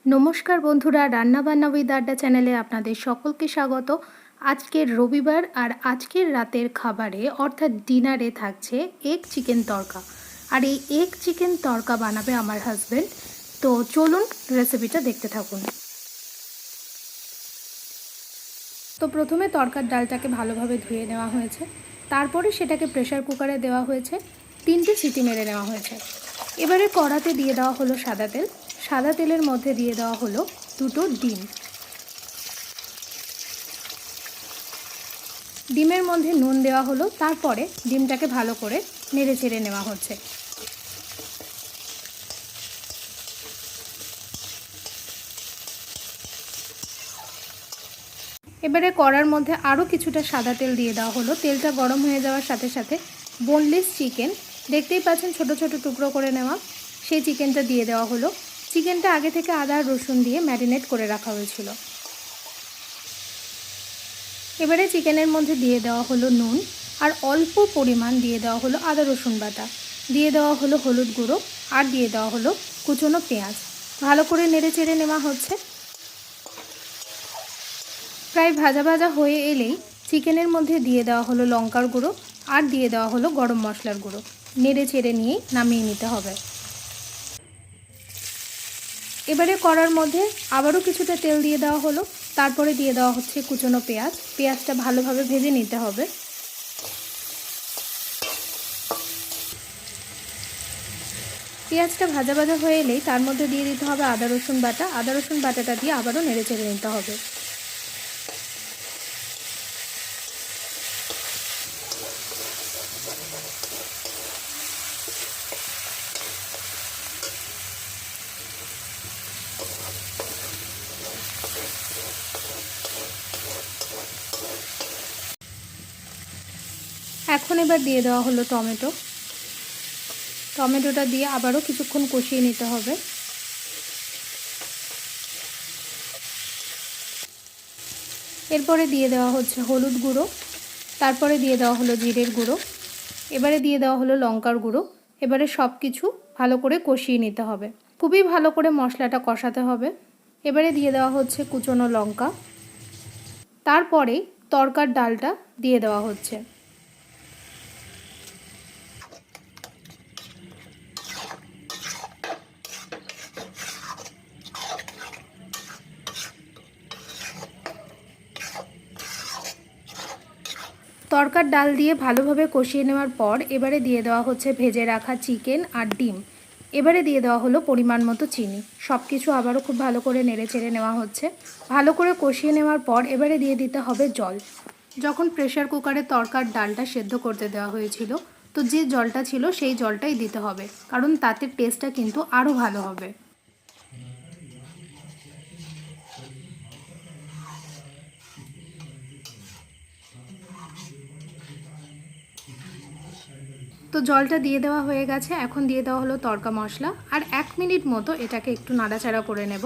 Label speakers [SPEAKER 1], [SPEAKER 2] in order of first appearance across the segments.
[SPEAKER 1] নমস্কার বন্ধুরা, রান্নাবান্না উইথ আড্ডা চ্যানেলে আপনাদের সকলকে স্বাগত। আজকের রবিবার আর আজকের রাতের খাবারে অর্থাৎ ডিনারে থাকছে এগ চিকেন তড়কা। আর এই এগ চিকেন তড়কা বানাবে আমার হাজব্যান্ড। তো চলুন রেসিপিটা দেখতে থাকুন। তো প্রথমে তড়কার ডালটাকে ভালোভাবে ধুয়ে নেওয়া হয়েছে, তারপরে সেটাকে প্রেসার কুকারে দেওয়া হয়েছে, 3টে সিটি মেরে নেওয়া হয়েছে। এবারে কড়াতে দিয়ে দেওয়া হলো সাদা তেল, সাদা তেলের মধ্যে দিয়ে দেওয়া হলো 2টো ডিম। ডিমের মধ্যে নুন দেওয়া হলো, তারপরে ডিমটাকে ভালো করে নেড়ে চেড়ে নেওয়া হচ্ছে। এবারে কড়ার মধ্যে আরও কিছুটা সাদা তেল দিয়ে দেওয়া হলো। তেলটা গরম হয়ে যাওয়ার সাথে সাথে বোনলেস চিকেন, দেখতেই পাচ্ছেন ছোট ছোট টুকরো করে নেওয়া, সেই চিকেনটা দিয়ে দেওয়া হলো। চিকেনটা আগে থেকে আদা রসুন দিয়ে ম্যারিনেট করে রাখা হয়েছিল। এবারে চিকেনের মধ্যে দিয়ে দেওয়া হলো নুন, আর অল্প পরিমাণ দিয়ে দেওয়া হলো আদা রসুন বাটা, দিয়ে দেওয়া হলো হলুদ গুঁড়ো, আর দিয়ে দেওয়া হলো কুচনো পেঁয়াজ। ভালো করে নেড়ে চেড়ে নেওয়া হচ্ছে। প্রায় ভাজা ভাজা হয়ে এলেই চিকেনের মধ্যে দিয়ে দেওয়া হলো লঙ্কার গুঁড়ো, আর দিয়ে দেওয়া হলো গরম মশলার গুঁড়ো। নেড়ে চেড়ে নিয়েই নামিয়ে নিতে হবে। এবারে কড়ার মধ্যে আবারও কিছুটা তেল দিয়ে দেওয়া হলো, তারপরে দিয়ে দেওয়া হচ্ছে কুচনো পেঁয়াজ। পেঁয়াজটা ভালোভাবে ভেজে নিতে হবে। পেঁয়াজটা ভাজা ভাজা হয়ে এলেই তার মধ্যে দিয়ে দিতে হবে আদা রসুন বাটা। আদা রসুন বাটাটা দিয়ে আবারও নেড়ে চেড়ে নিতে হবে। এখন এবার দিয়ে দেওয়া হলো টমেটো। টমেটোটা দিয়ে আবারও কিছুক্ষণ কষিয়ে নিতে হবে। এরপরে দিয়ে দেওয়া হচ্ছে হলুদ গুঁড়ো, তারপরে দিয়ে দেওয়া হলো জিরের গুঁড়ো, এবারে দিয়ে দেওয়া হলো লঙ্কার গুঁড়ো। এবারে সব কিছু ভালো করে কষিয়ে নিতে হবে। খুবই ভালো করে মশলাটা কষাতে হবে। এবারে দিয়ে দেওয়া হচ্ছে কুচনো লঙ্কা, তারপরে তড়কার ডালটা দিয়ে দেওয়া হচ্ছে। তড়কার ডাল দিয়ে ভালোভাবে কষিয়ে নেওয়ার পর এবারে দিয়ে দেওয়া হচ্ছে ভেজে রাখা চিকেন আর ডিম। এবারে দিয়ে দেওয়া হলো পরিমাণ মতো চিনি। সব কিছু আবারও খুব ভালো করে নেড়ে চেড়ে নেওয়া হচ্ছে। ভালো করে কষিয়ে নেওয়ার পর এবারে দিয়ে দিতে হবে জল। যখন প্রেসার কুকারে তড়কার ডালটা সেদ্ধ করতে দেওয়া হয়েছিল, তো যে জলটা ছিল সেই জলটাই দিতে হবে, কারণ তাতে টেস্টটা কিন্তু আরও ভালো হবে। তো জলটা দিয়ে দেওয়া হয়ে গেছে। এখন দিয়ে দেওয়া হলো তড়কা মশলা, আর 1 মিনিট মতো এটাকে একটু নাড়াচাড়া করে নেব।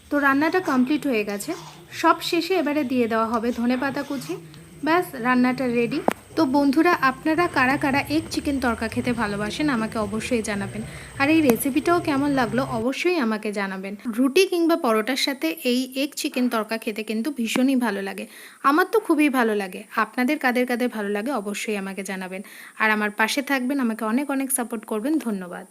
[SPEAKER 1] তো রান্নাটা কমপ্লিট হয়ে গেছে। সব শেষে এবারে দিয়ে দেওয়া হবে ধনেপাতা কুচি। ব্যাস, রান্নাটা রেডি। তো বন্ধুরা, আপনারা কারা কারা এগ চিকেন তড়কা খেতে ভালোবাসেন আমাকে অবশ্যই জানাবেন। আর এই রেসিপিটাও কেমন লাগলো অবশ্যই আমাকে জানাবেন। রুটি কিংবা পরোটার সাথে এই এগ চিকেন তড়কা খেতে কিন্তু ভীষণই ভালো লাগে। আমার তো খুবই ভালো লাগে। আপনাদের কাদের কাদের ভালো লাগে অবশ্যই আমাকে জানাবেন। আর আমার পাশে থাকবেন, আমাকে অনেক অনেক সাপোর্ট করবেন। ধন্যবাদ।